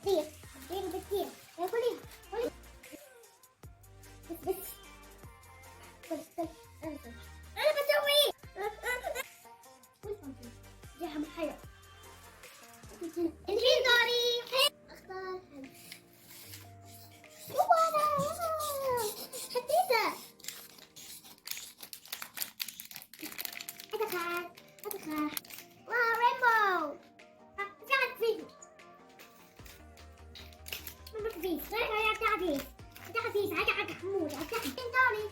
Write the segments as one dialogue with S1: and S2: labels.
S1: بتطير بتطير يا كلي كلي بس كل أنا بسوي جاهم حلو الحين دوري اختار حديثة أدخل واو رينبو تعال فيه ما فيه تعال فيه عجع حمود تعال دوري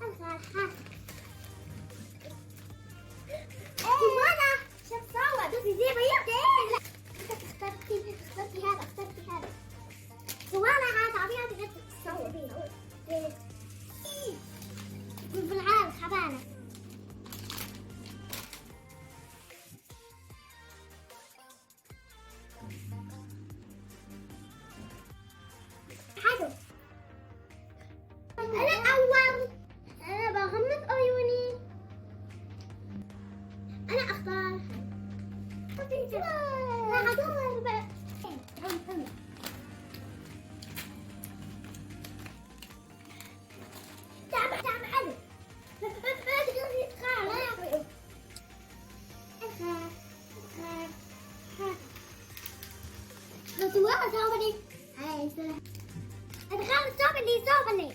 S1: أدخل ماذا شوف صور دوسي زي ما يبدأ اخترتي هذا سوالا هذا عبيها تقدر تسوي فيه في العالم خبانة حلو أنا الأول أنا بغمض عيوني أنا أختار لا أدور بقى تعب حلو صوبني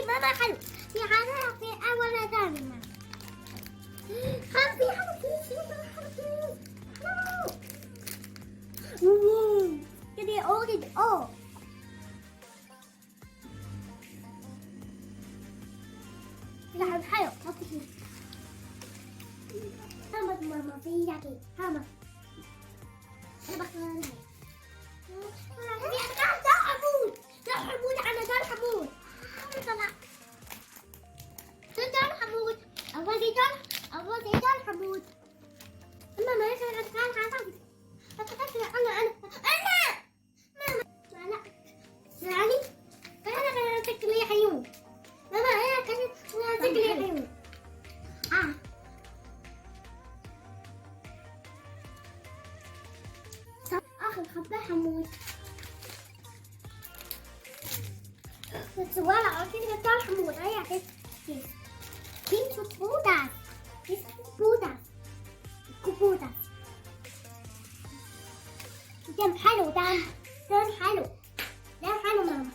S1: ماما حلو في حاجة في أول ثاني خلصي كده أوجد لا حلو حطي فيه ماما في يدي ماما أنا بختار لا حمود أنا دار حمود طلع دار حمود أول دار حمود أما ما يصير أتكلم أنا ماما لا أنا تكلي حيون ماما أنا تكلي حيون آخر خبر حمود السؤال عشان يختار حمود هيا كيف كوبودا دم حلو دم حلو ماما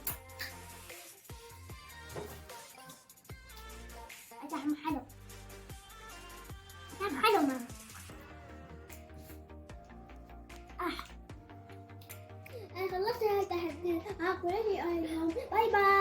S1: دم حلو ماما أنا خلصت التحدي. باي باي.